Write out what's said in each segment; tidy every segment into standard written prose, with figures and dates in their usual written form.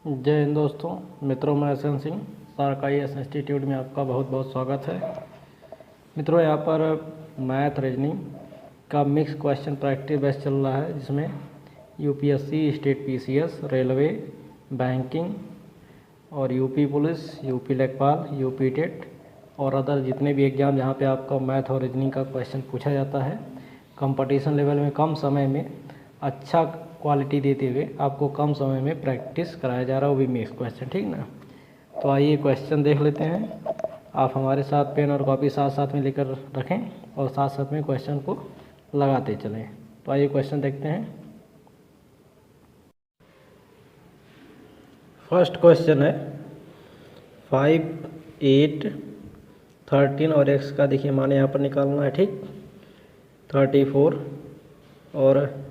जय हिंद दोस्तों, मित्रों। मैं एसएन सिंह सरकाईएस इंस्टीट्यूट में आपका बहुत बहुत स्वागत है। मित्रों, यहाँ पर मैथ रीजनिंग का मिक्स क्वेश्चन प्रैक्टिस बेस चल रहा है, जिसमें UPSC, state PCS, railway, banking और यूपी पुलिस, यूपी लेखपाल, यूपी टेट और अदर जितने भी एग्ज़ाम जहाँ पे आपका मैथ और रीजनिंग का क्वेश्चन पूछा जाता है, कंपटीशन लेवल में कम समय में अच्छा क्वालिटी देते हुए आपको कम समय में प्रैक्टिस कराया जा रहा है, वो भी मिक्स क्वेश्चन। ठीक ना। तो आइए क्वेश्चन देख लेते हैं। आप हमारे साथ पेन और कॉपी साथ साथ में लेकर रखें और साथ साथ में क्वेश्चन को लगाते चलें। तो आइए क्वेश्चन देखते हैं। फर्स्ट क्वेश्चन है 5, 8, 13 और x का देखिए मान यहाँ पर निकालना है। ठीक, 34 और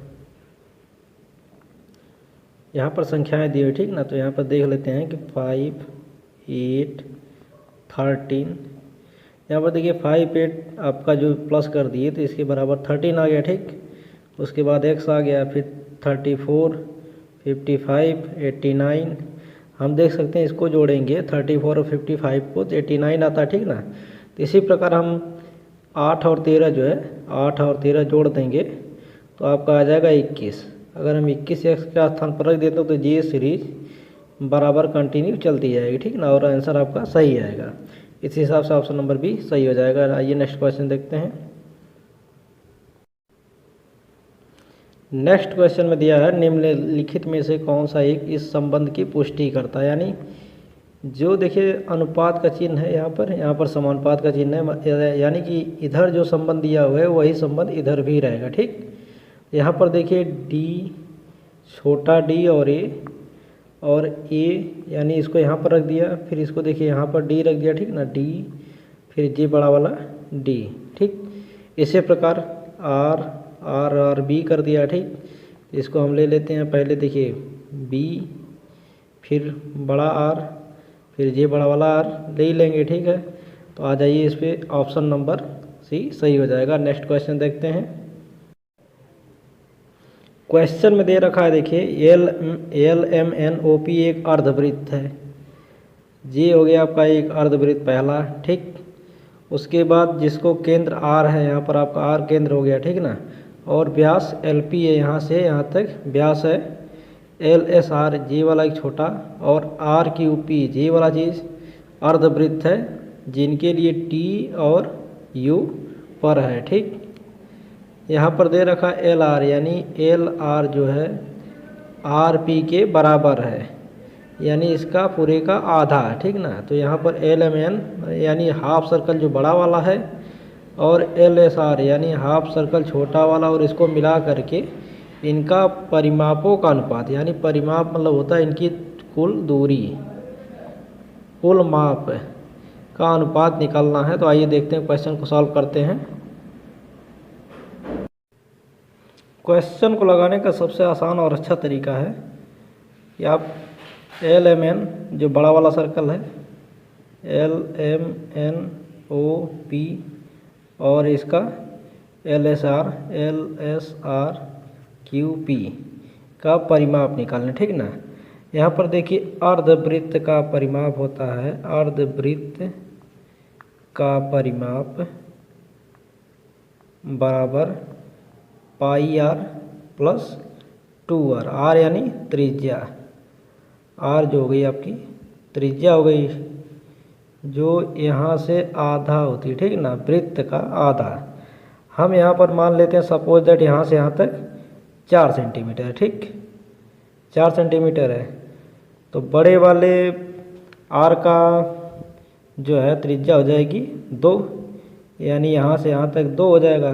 यहाँ पर संख्याएं दी हुई। ठीक ना। तो यहाँ पर देख लेते हैं कि 5, 8, 13। यहाँ पर देखिए 5, 8 आपका जो प्लस कर दिए तो इसके बराबर 13 आ गया। ठीक, उसके बाद x आ गया, फिर 34, 55, 89। हम देख सकते हैं इसको जोड़ेंगे 34 और 55 को तो 89 आता है। ठीक ना। तो इसी प्रकार हम 8 और 13 जो है 8 और 13 जोड़ देंगे तो आपका आ जाएगा 21। अगर हम 21 एक्स का स्थान पर रख देते हैं तो ये सीरीज बराबर कंटिन्यू चलती जाएगी। ठीक ना। और आंसर आपका सही आएगा। इस हिसाब से ऑप्शन नंबर भी सही हो जाएगा। आइए नेक्स्ट क्वेश्चन देखते हैं। नेक्स्ट क्वेश्चन में दिया है निम्नलिखित में से कौन सा एक इस संबंध की पुष्टि करता है। यानी जो देखिए अनुपात का चिन्ह है, यहाँ पर समानुपात का चिन्ह है, यानी कि इधर जो संबंध दिया हुआ है वही संबंध इधर भी रहेगा। ठीक, यहाँ पर देखिए डी, छोटा डी और ए, यानी इसको यहाँ पर रख दिया, फिर इसको देखिए यहाँ पर डी रख दिया। ठीक ना, डी, फिर जे बड़ा वाला डी। ठीक, इसी प्रकार आर बी कर दिया। ठीक, इसको हम ले लेते हैं। पहले देखिए बी, फिर बड़ा आर, फिर जे बड़ा वाला आर ले ही लेंगे। ठीक है, तो आ जाइए इस पर ऑप्शन नंबर सी सही हो जाएगा। नेक्स्ट क्वेश्चन देखते हैं। क्वेश्चन में दे रखा है देखिए L M N O P एक अर्धवृत्त है। ये हो गया आपका एक अर्धवृत्त पहला। ठीक, उसके बाद जिसको केंद्र आर है, यहाँ पर आपका आर केंद्र हो गया। ठीक ना। और व्यास एल पी है, यहाँ से यहाँ तक व्यास है एल एस आर, जी वाला एक छोटा, और आर क्यू पी जी वाला चीज़ अर्धवृत्त है, जिनके लिए टी और यू पर है। ठीक, यहाँ पर दे रखा एल आर, यानी एल आर जो है आर पी के बराबर है, यानी इसका पूरे का आधा है। ठीक ना। तो यहाँ पर एल एम एन यानी हाफ सर्कल जो बड़ा वाला है, और एल एस आर यानी हाफ सर्कल छोटा वाला, और इसको मिला करके इनका परिमापों का अनुपात, यानी परिमाप मतलब होता है इनकी कुल दूरी, कुल माप का अनुपात निकालना है। तो आइए देखते हैं, क्वेश्चन को सॉल्व करते हैं। क्वेश्चन को लगाने का सबसे आसान और अच्छा तरीका है कि आप एल एम एन जो बड़ा वाला सर्कल है, L M N O P, और इसका L S R Q P का परिमाप निकालना। ठीक ना। यहाँ पर देखिए अर्धवृत्त का परिमाप होता है, अर्धवृत्त का परिमाप बराबर पाई आर प्लस 2r। आर यानी त्रिज्या, आर जो हो गई आपकी त्रिज्या हो गई, जो यहाँ से आधा होती है। ठीक ना, वृत्त का आधा। हम यहाँ पर मान लेते हैं सपोज दैट यहाँ से यहाँ तक 4 सेंटीमीटर है। ठीक, 4 सेंटीमीटर है, तो बड़े वाले आर का जो है त्रिज्या हो जाएगी 2, यानी यहाँ से यहाँ तक 2 हो जाएगा।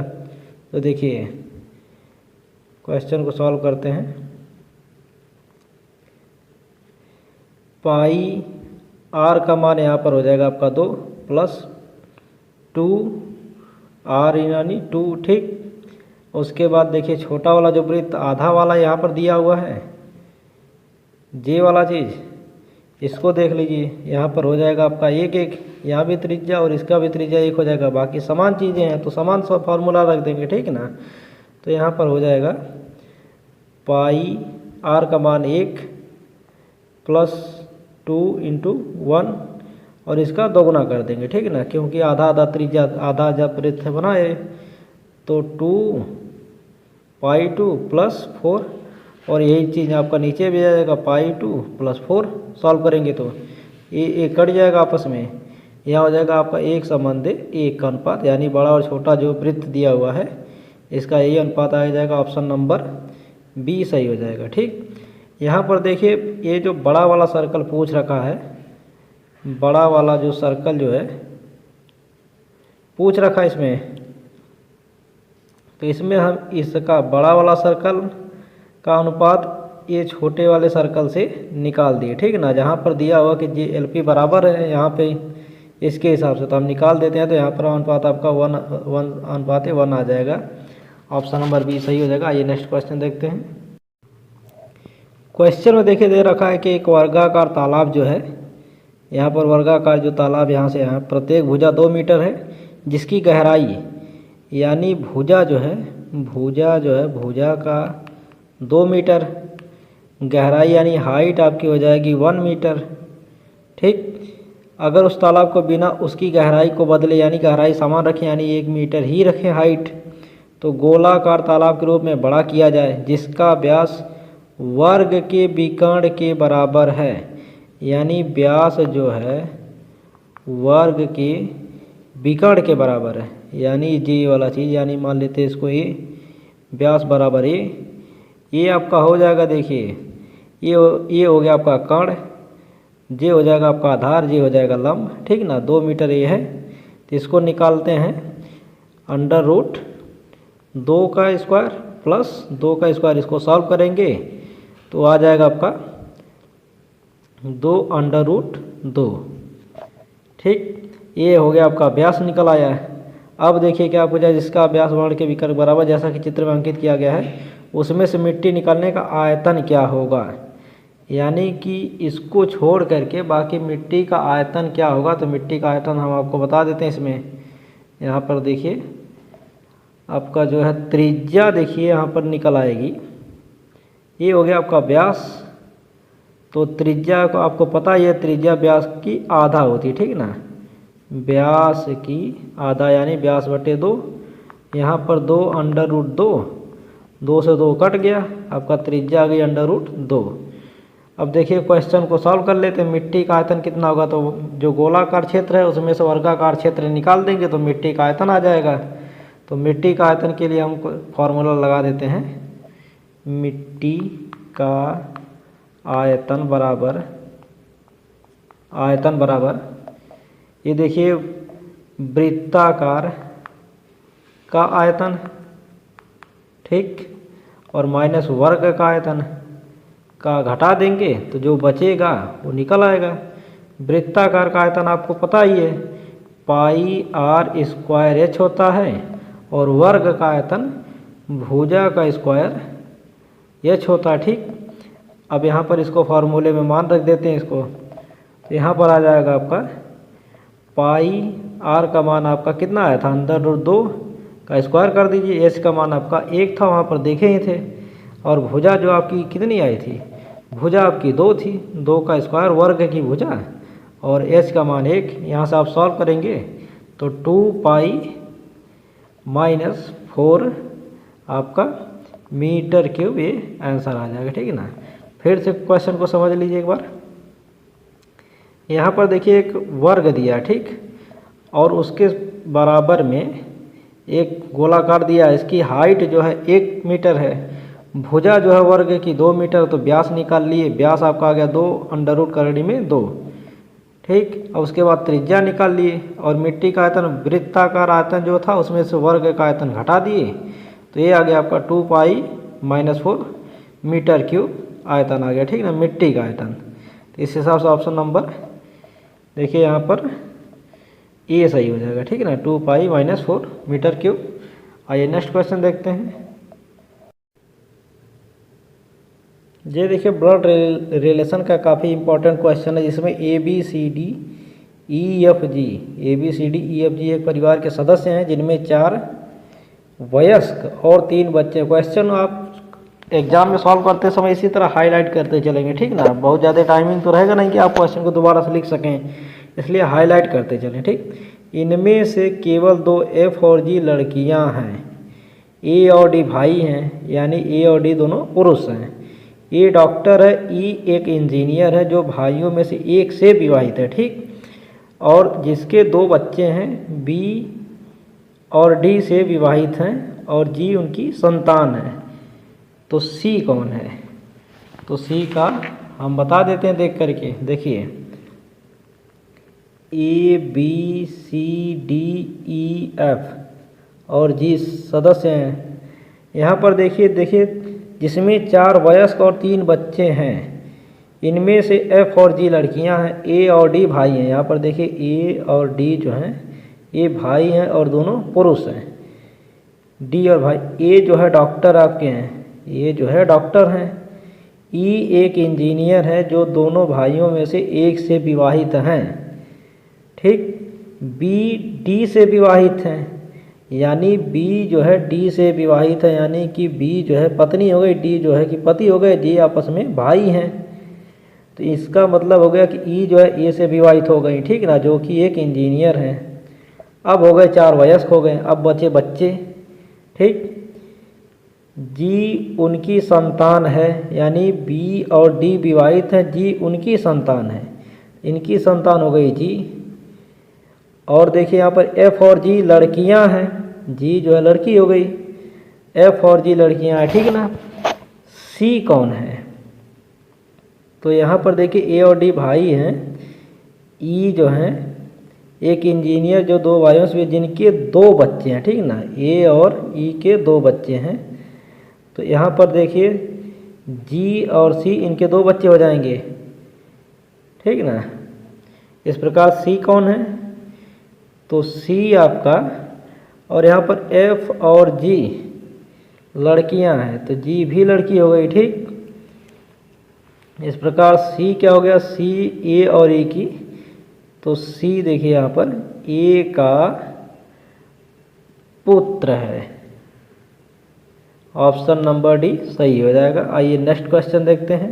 तो देखिए क्वेश्चन को सॉल्व करते हैं। पाई आर का मान यहाँ पर हो जाएगा आपका 2 प्लस 2 आर यानी 2। ठीक, उसके बाद देखिए छोटा वाला जो वृत्त आधा वाला यहाँ पर दिया हुआ है, जे वाला चीज़, इसको देख लीजिए। यहाँ पर हो जाएगा आपका 1, यहाँ भी त्रिज्या और इसका भी त्रिज्या 1 हो जाएगा। बाकी समान चीज़ें हैं तो समान सब फार्मूला रख देंगे। ठीक ना। तो यहाँ पर हो जाएगा पाई आर का मान 1 प्लस 2 इंटू 1 और इसका दोगुना कर देंगे, ठीक है ना, क्योंकि आधा आधा त्रिज्या आधा जब वृत्त बनाए तो 2 पाई 2 प्लस 4 और यही चीज़ आपका नीचे भी आ जाएगा पाई 2 प्लस 4। सॉल्व करेंगे तो ये कट जाएगा आपस में, यहाँ हो जाएगा आपका एक संबंध एक का अनुपात, यानी बड़ा और छोटा जो वृत्त दिया हुआ है इसका यही अनुपात आ जाएगा। ऑप्शन नंबर बी सही हो जाएगा। ठीक, यहाँ पर देखिए ये जो बड़ा वाला सर्कल पूछ रखा है, बड़ा वाला जो सर्कल जो है पूछ रखा है इसमें, तो इसमें हम इसका बड़ा वाला सर्कल का अनुपात ये छोटे वाले सर्कल से निकाल दिए, ठीक है ना। जहाँ पर दिया हुआ कि जी एल पी बराबर है यहाँ पे इसके हिसाब से तो हम निकाल देते हैं, तो यहाँ पर अनुपात आपका 1:1 आ जाएगा। ऑप्शन नंबर बी सही हो जाएगा। आइए नेक्स्ट क्वेश्चन देखते हैं। क्वेश्चन में देखिए दे रखा है कि एक वर्गाकार तालाब जो है, यहाँ पर वर्गाकार जो तालाब यहाँ से यहाँ प्रत्येक भुजा 2 मीटर है, जिसकी गहराई यानी भुजा जो है भुजा का 2 मीटर, गहराई यानी हाइट आपकी हो जाएगी 1 मीटर। ठीक, अगर उस तालाब को बिना उसकी गहराई को बदले यानी गहराई समान रखें यानी 1 मीटर ही रखें हाइट, तो गोलाकार तालाब के रूप में बड़ा किया जाए जिसका व्यास वर्ग के विकर्ण के बराबर है, यानी व्यास जो है वर्ग के विकर्ण के बराबर है, यानी ये वाला चीज़, यानी मान लेते हैं इसको ये व्यास बराबर ये आपका हो जाएगा। देखिए ये हो गया आपका कर्ण, ये हो जाएगा आपका आधार, ये हो जाएगा लंब, ठीक ना। 2 मीटर ये है, तो इसको निकालते हैं अंडर रूट 2 का स्क्वायर प्लस 2 का स्क्वायर, इसको सॉल्व करेंगे तो आ जाएगा आपका 2 अंडर रूट 2। ठीक, ये हो गया आपका व्यास निकल आया है। अब देखिए क्या पूछा, जिसका व्यास वर्ण के विकर्ण बराबर जैसा कि चित्र में अंकित किया गया है, उसमें से मिट्टी निकालने का आयतन क्या होगा, यानी कि इसको छोड़ करके बाकी मिट्टी का आयतन क्या होगा। तो मिट्टी का आयतन हम आपको बता देते हैं इसमें। यहाँ पर देखिए आपका जो है त्रिज्या, देखिए यहाँ पर निकल आएगी, ये हो गया आपका व्यास, तो त्रिज्या को आपको पता है त्रिज्या व्यास की आधा होती है, ठीक ना, व्यास की आधा यानी व्यास बटे 2। यहाँ पर 2 अंडर रूट 2 से 2 कट गया, आपका त्रिज्या आ गई अंडर रूट 2। अब देखिए क्वेश्चन को सॉल्व कर लेते हैं। मिट्टी का आयतन कितना होगा, तो जो गोलाकार क्षेत्र है उसमें से वर्गाकार क्षेत्र निकाल देंगे तो मिट्टी का आयतन आ जाएगा। तो मिट्टी का आयतन के लिए हम फॉर्मूला लगा देते हैं, मिट्टी का आयतन बराबर ये देखिए वृत्ताकार का आयतन, ठीक, और माइनस वर्ग का आयतन का घटा देंगे तो जो बचेगा वो निकल आएगा। वृत्ताकार का आयतन आपको पता ही है पाई r स्क्वायर h होता है, और वर्ग का आयतन भुजा का स्क्वायर h होता है। ठीक, अब यहाँ पर इसको फार्मूले में मान रख देते हैं इसको, तो यहाँ पर आ जाएगा आपका पाई r का मान आपका कितना आया था, अंदर रूट 2 का स्क्वायर कर दीजिए, h का मान आपका 1 था, वहाँ पर देखे ही थे, और भुजा जो आपकी कितनी आई थी, भुजा आपकी 2 थी, 2 का स्क्वायर वर्ग की भुजा, और h का मान 1। यहाँ से आप सॉल्व करेंगे तो 2 पाई माइनस 4 आपका मीटर क्यूब ये आंसर आ जाएगा, ठीक है ना। फिर से क्वेश्चन को समझ लीजिए एक बार। यहाँ पर देखिए एक वर्ग दिया, ठीक, और उसके बराबर में एक गोलाकार दिया, इसकी हाइट जो है 1 मीटर है, भुजा जो है वर्ग की 2 मीटर, तो व्यास निकाल लिए, व्यास आपका आ गया 2 अंडर रूट करड़ी में 2। ठीक, और उसके बाद त्रिज्या निकाल लिए, और मिट्टी का आयतन वृत्ताकार आयतन जो था उसमें से वर्ग का आयतन घटा दिए, तो ये आ गया आपका 2 पाई माइनस 4 मीटर क्यूब आयतन आ गया, ठीक ना, मिट्टी का आयतन। तो इस हिसाब से ऑप्शन नंबर देखिए यहाँ पर ए सही हो जाएगा, ठीक है ना, 2 पाई माइनस 4 मीटर क्यूब। आइए नेक्स्ट क्वेश्चन देखते हैं। ये देखिए ब्लड रिलेशन का काफ़ी इंपॉर्टेंट क्वेश्चन है, जिसमें A B C D E F G एक परिवार के सदस्य हैं, जिनमें 4 वयस्क और 3 बच्चे। क्वेश्चन आप एग्जाम में सॉल्व करते समय इसी तरह हाईलाइट करते चलेंगे, ठीक ना। बहुत ज़्यादा टाइमिंग तो रहेगा नहीं कि आप क्वेश्चन को दोबारा से लिख सकें, इसलिए हाईलाइट करते चलें, ठीक। इनमें से केवल 2 F और G लड़कियां हैं, A और D भाई हैं, यानी A और D दोनों पुरुष हैं। A डॉक्टर है, E एक इंजीनियर है जो भाइयों में से एक से विवाहित है, ठीक। और जिसके 2 बच्चे हैं, B और D से विवाहित हैं और G उनकी संतान है। तो C कौन है? तो C का हम बता देते हैं देख करके। देखिए A B C D E F और G सदस्य हैं। यहाँ पर देखिए जिसमें 4 वयस्क और 3 बच्चे हैं, इनमें से F और G लड़कियां हैं, A और D भाई हैं। यहाँ पर देखिए A और D जो हैं ये भाई हैं और दोनों पुरुष हैं। D और भाई, A जो है डॉक्टर आपके हैं, ये जो है डॉक्टर हैं। E एक इंजीनियर है जो दोनों भाइयों में से एक से विवाहित हैं, ठीक। B D से विवाहित हैं, यानी B जो है D से विवाहित है, यानी कि B जो है पत्नी हो गई, D जो है कि पति हो गए, D आपस में भाई हैं। तो इसका मतलब हो गया कि E जो है A से विवाहित हो गई, ठीक ना, जो कि एक इंजीनियर है। अब हो गए 4 वयस्क हो गए, अब बचे बच्चे, ठीक। G उनकी संतान है, यानी B और D विवाहित हैं, G उनकी संतान है, इनकी संतान हो गई G। और देखिए यहाँ पर F और G लड़कियां हैं, G जो है लड़की हो गई, F और G लड़कियां हैं, ठीक ना। C कौन है? तो यहाँ पर देखिए A और D भाई हैं, E जो हैं एक इंजीनियर जो 2 भाइयों से जिनके 2 बच्चे हैं, ठीक ना, A और E के 2 बच्चे हैं। तो यहाँ पर देखिए G और C इनके 2 बच्चे हो जाएंगे, ठीक ना। इस प्रकार C कौन है? तो C आपका, और यहाँ पर F और G लड़कियां हैं, तो G भी लड़की हो गई, ठीक। इस प्रकार C क्या हो गया? C A और E की, तो C देखिए यहाँ पर A का पुत्र है। ऑप्शन नंबर डी सही हो जाएगा। आइए नेक्स्ट क्वेश्चन देखते हैं।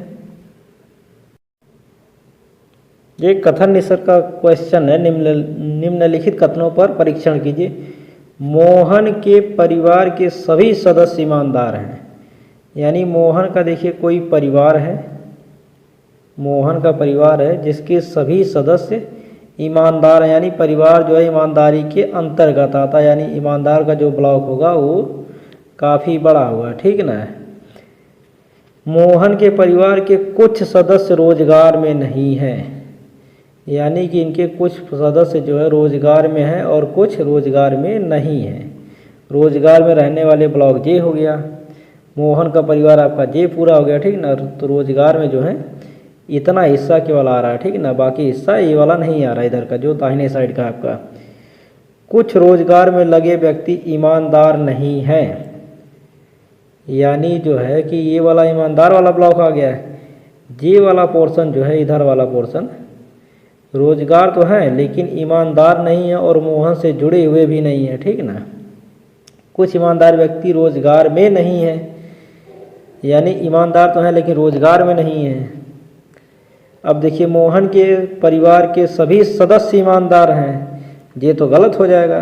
ये कथन निसर्ग का क्वेश्चन है। निम्नलिखित कथनों पर परीक्षण कीजिए। मोहन के परिवार के सभी सदस्य ईमानदार हैं, यानी मोहन का देखिए कोई परिवार है, मोहन का परिवार है जिसके सभी सदस्य ईमानदार हैं, यानी परिवार जो है ईमानदारी के अंतर्गत आता है, यानी ईमानदार का जो ब्लॉक होगा वो काफ़ी बड़ा होगा, ठीक ना। मोहन के परिवार के कुछ सदस्य रोजगार में नहीं हैं, यानी कि इनके कुछ सदस्य जो है रोजगार में हैं और कुछ रोजगार में नहीं हैं। रोजगार में रहने वाले ब्लॉक जे हो गया, मोहन का परिवार आपका जे पूरा हो गया, ठीक ना। तो रोजगार में जो है इतना हिस्सा केवल आ रहा है, ठीक ना, बाकी हिस्सा ये वाला नहीं आ रहा इधर का जो दाहिने साइड का आपका। कुछ रोजगार में लगे व्यक्ति ईमानदार नहीं हैं, यानी जो है कि ये वाला ईमानदार वाला ब्लॉक आ गया है। जे वाला पोर्शन जो है इधर वाला पोर्शन रोजगार तो है लेकिन ईमानदार नहीं है और मोहन से जुड़े हुए भी नहीं है, ठीक ना। कुछ ईमानदार व्यक्ति रोजगार में नहीं है, यानी ईमानदार तो है लेकिन रोजगार में नहीं है। अब देखिए मोहन के परिवार के सभी सदस्य ईमानदार हैं, ये तो गलत हो जाएगा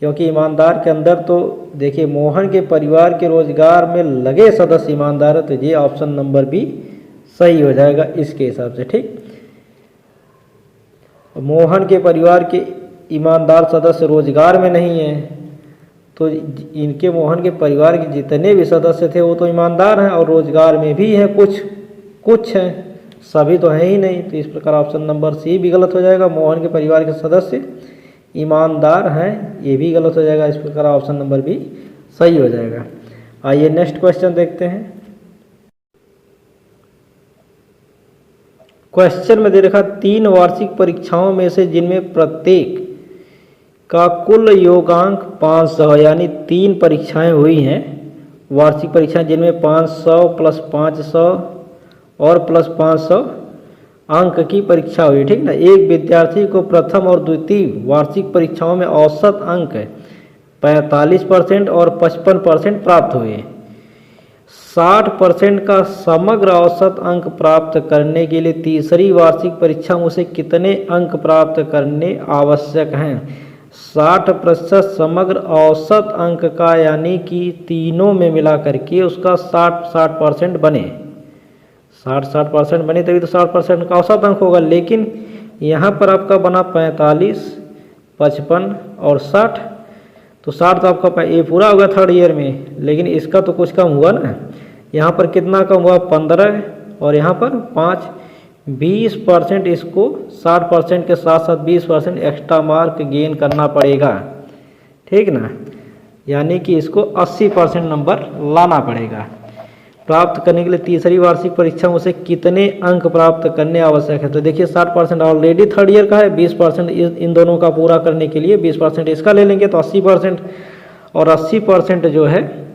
क्योंकि ईमानदार के अंदर तो देखिए मोहन के परिवार के रोजगार में लगे सदस्य ईमानदार है, तो ये ऑप्शन नंबर बी सही हो जाएगा इसके हिसाब से, ठीक। मोहन के परिवार के ईमानदार सदस्य रोजगार में नहीं है, तो इनके मोहन के परिवार के जितने भी सदस्य थे वो तो ईमानदार हैं और रोजगार में भी हैं, कुछ हैं, सभी तो हैं ही नहीं। तो इस प्रकार ऑप्शन नंबर सी भी गलत हो जाएगा। मोहन के परिवार के सदस्य ईमानदार हैं, ये भी गलत हो जाएगा। इस प्रकार ऑप्शन नंबर बी सही हो जाएगा। आइए नेक्स्ट क्वेश्चन देखते हैं। क्वेश्चन में दे रखा 3 वार्षिक परीक्षाओं में से जिनमें प्रत्येक का कुल योगांक 500, यानी 3 परीक्षाएं हुई हैं वार्षिक परीक्षाएं जिनमें 500 प्लस 500 और प्लस 500 अंक की परीक्षा हुई, ठीक ना। एक विद्यार्थी को प्रथम और द्वितीय वार्षिक परीक्षाओं में औसत अंक 45% और 55% प्राप्त हुए। 60% का समग्र औसत अंक प्राप्त करने के लिए तीसरी वार्षिक परीक्षा में उसे कितने अंक प्राप्त करने आवश्यक हैं? 60% समग्र औसत अंक का, यानी कि तीनों में मिला करके उसका 60% बने, 60% बने तभी तो 60% का औसत अंक होगा। लेकिन यहाँ पर आपका बना 45, 55 और 60, तो 60 तो आपका ये पूरा होगा थर्ड ईयर में, लेकिन इसका तो कुछ कम हुआ ना। यहाँ पर कितना कम हुआ? 15 और यहाँ पर 5, 20%। इसको 60% के साथ साथ 20% एक्स्ट्रा मार्क गेन करना पड़ेगा, ठीक ना। यानी कि इसको 80% नंबर लाना पड़ेगा। प्राप्त करने के लिए तीसरी वार्षिक परीक्षा में उसे कितने अंक प्राप्त करने आवश्यक है? तो देखिए 60% ऑलरेडी थर्ड ईयर का है, 20% इन दोनों का पूरा करने के लिए 20% इसका ले लेंगे तो 80%, और 80% जो है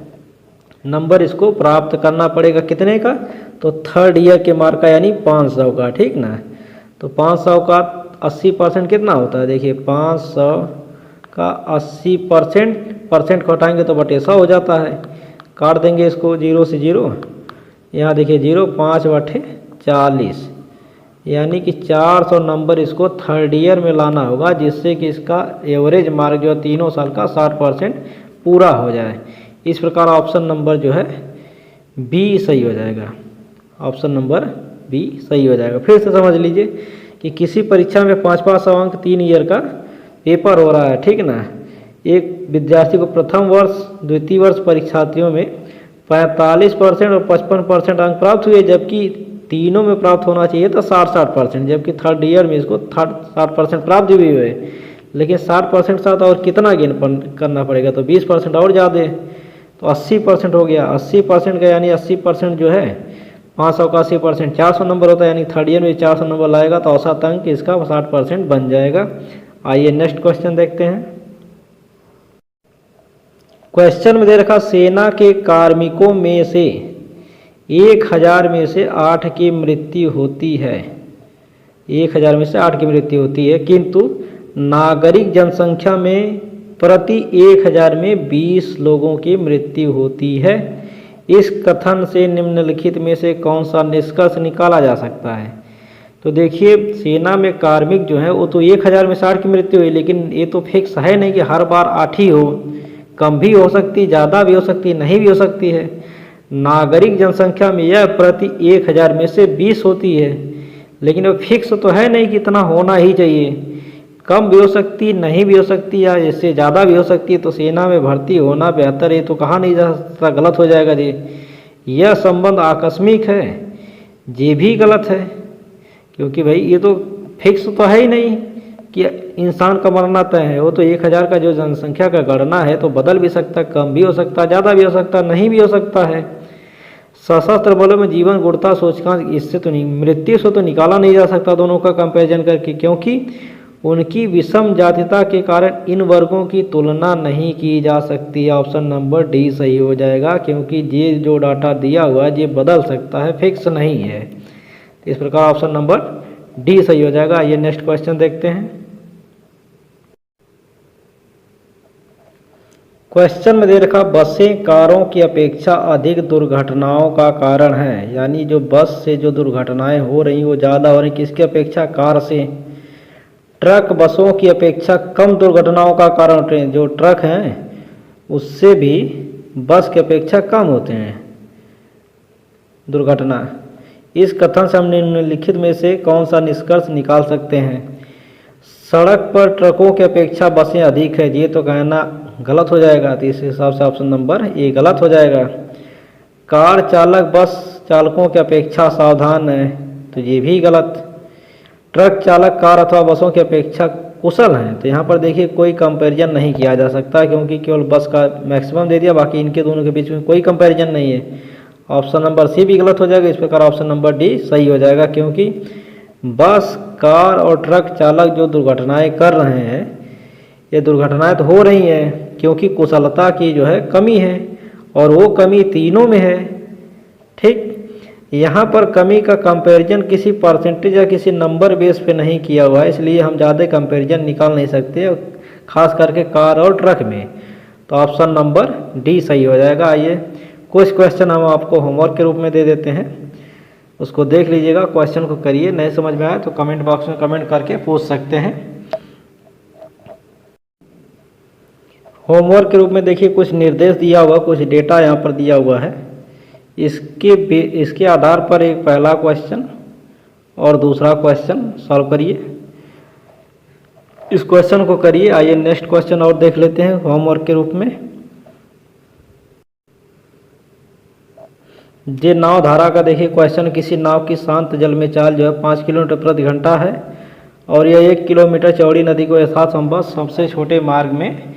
नंबर इसको प्राप्त करना पड़ेगा। कितने का? तो थर्ड ईयर के मार्क का, यानी 500 का, ठीक ना। तो 500 का 80% कितना होता है? देखिए 500 का 80% को हटाएंगे तो बटे 100 हो जाता है। काट देंगे इसको 0 से 0, यहाँ देखिए 0, 5/40, यानी कि 400 नंबर इसको थर्ड ईयर में लाना होगा, जिससे कि इसका एवरेज मार्क जो तीनों साल का 60% पूरा हो जाए। इस प्रकार ऑप्शन नंबर जो है बी सही हो जाएगा। ऑप्शन नंबर बी सही हो जाएगा। फिर से समझ लीजिए कि किसी परीक्षा में 500 अंक 3 ईयर का पेपर हो रहा है, ठीक ना। एक विद्यार्थी को प्रथम वर्ष, द्वितीय वर्ष परीक्षार्थियों में 45% और 55% अंक प्राप्त हुए, जबकि तीनों में प्राप्त होना चाहिए था 60%, जबकि थर्ड ईयर में इसको 60% प्राप्त हुई है। लेकिन 60% साथ और कितना गेन करना पड़ेगा? तो 20% और ज़्यादा, तो 80% हो गया। 80% का यानी 80% जो है 500 का 80% 400 नंबर होता है, यानी थर्ड ईयर में 400 नंबर लाएगा तो औसत अंक इसका 60% बन जाएगा। आइए नेक्स्ट क्वेश्चन देखते हैं। क्वेश्चन में दे रखा, सेना के कार्मिकों में से 1000 में से 8 की मृत्यु होती है, 1000 में से 8 की मृत्यु होती है, किंतु नागरिक जनसंख्या में प्रति 1000 में 20 लोगों की मृत्यु होती है। इस कथन से निम्नलिखित में से कौन सा निष्कर्ष निकाला जा सकता है? तो देखिए सेना में कार्मिक जो है वो तो 1000 में 60 की मृत्यु हुई, लेकिन ये तो फिक्स है नहीं कि हर बार 8 ही हो, कम भी हो सकती, ज़्यादा भी हो सकती, नहीं भी हो सकती है। नागरिक जनसंख्या में यह प्रति 1000 में से 20 होती है, लेकिन वो फिक्स तो है नहीं कि इतना होना ही चाहिए, कम भी हो सकती, नहीं भी हो सकती, या इससे ज़्यादा भी हो सकती है। तो सेना में भर्ती होना बेहतर है, तो कहा नहीं जा सकता, गलत हो जाएगा जी। यह संबंध आकस्मिक है, ये भी गलत है, क्योंकि भाई ये तो फिक्स तो है ही नहीं कि इंसान का मरना तय है। वो तो 1000 का जो जनसंख्या का गणना है तो बदल भी सकता, कम भी हो सकता, ज़्यादा भी हो सकता, नहीं भी हो सकता है। सशस्त्र बलों में जीवन गुणता सूचकांक इससे तो नहीं, मृत्यु से तो निकाला नहीं जा सकता दोनों का कंपैरिजन करके, क्योंकि उनकी विषम जातिता के कारण इन वर्गों की तुलना नहीं की जा सकती। ऑप्शन नंबर डी सही हो जाएगा, क्योंकि ये जो डाटा दिया हुआ है ये बदल सकता है, फिक्स नहीं है। इस प्रकार ऑप्शन नंबर डी सही हो जाएगा। ये नेक्स्ट क्वेश्चन देखते हैं। क्वेश्चन में दे रखा, बसें कारों की अपेक्षा अधिक दुर्घटनाओं का कारण है, यानी जो बस से जो दुर्घटनाएं हो रही वो ज़्यादा हो रही, किसकी अपेक्षा? कार से। ट्रक बसों की अपेक्षा कम दुर्घटनाओं का कारण होते हैं, जो ट्रक हैं उससे भी बस की अपेक्षा कम होते हैं दुर्घटना। इस कथन से हम निम्नलिखित में से कौन सा निष्कर्ष निकाल सकते हैं? सड़क पर ट्रकों की अपेक्षा बसें अधिक है, ये तो कहना गलत हो जाएगा, तो इस हिसाब से ऑप्शन नंबर ए गलत हो जाएगा। कार चालक बस चालकों की अपेक्षा सावधान है, तो ये भी गलत। ट्रक चालक कार अथवा बसों की अपेक्षा कुशल हैं, तो यहाँ पर देखिए कोई कंपैरिजन नहीं किया जा सकता, क्योंकि केवल बस का मैक्सिमम दे दिया, बाकी इनके दोनों के बीच में कोई कंपैरिजन नहीं है। ऑप्शन नंबर सी भी गलत हो जाएगा। इस प्रकार ऑप्शन नंबर डी सही हो जाएगा, क्योंकि बस, कार और ट्रक चालक जो दुर्घटनाएं कर रहे हैं, ये दुर्घटनाएं तो हो रही हैं क्योंकि कुशलता की जो है कमी है, और वो कमी तीनों में है। ठीक, यहाँ पर कमी का कंपैरिजन किसी परसेंटेज या किसी नंबर बेस पे नहीं किया हुआ है, इसलिए हम ज़्यादा कंपैरिजन निकाल नहीं सकते, खास करके कार और ट्रक में। तो ऑप्शन नंबर डी सही हो जाएगा। आइए कुछ क्वेश्चन हम आपको होमवर्क के रूप में दे देते हैं, उसको देख लीजिएगा, क्वेश्चन को करिए। नहीं समझ में आए तो कमेंट बॉक्स में कमेंट करके पूछ सकते हैं। होमवर्क के रूप में देखिए कुछ निर्देश दिया हुआ, कुछ डेटा यहाँ पर दिया हुआ है। इसके आधार पर एक पहला क्वेश्चन और दूसरा क्वेश्चन सॉल्व करिए। इस क्वेश्चन को करिए। आइए नेक्स्ट क्वेश्चन और देख लेते हैं होमवर्क के रूप में। ये नाव धारा का देखिए क्वेश्चन, किसी नाव की शांत जल में चाल जो है 5 किलोमीटर प्रति घंटा है और यह 1 किलोमीटर चौड़ी नदी को यथासंभव सबसे छोटे मार्ग में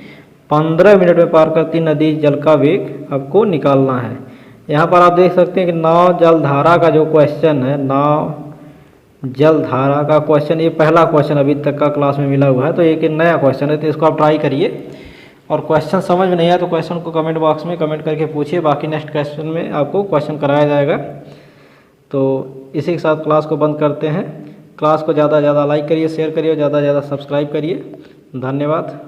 15 मिनट में पार करती नदी जल का वेग आपको निकालना है। यहाँ पर आप देख सकते हैं कि नाव जल धारा का जो क्वेश्चन है, नाव जल धारा का क्वेश्चन, ये पहला क्वेश्चन अभी तक का क्लास में मिला हुआ है, तो एक नया क्वेश्चन है, तो इसको आप ट्राई करिए। और क्वेश्चन समझ में नहीं आया तो क्वेश्चन को कमेंट बॉक्स में कमेंट करके पूछिए, बाकी नेक्स्ट क्वेश्चन में आपको क्वेश्चन कराया जाएगा। तो इसी के साथ क्लास को बंद करते हैं। क्लास को ज़्यादा से ज़्यादा लाइक करिए, शेयर करिए, ज़्यादा से ज़्यादा सब्सक्राइब करिए। धन्यवाद।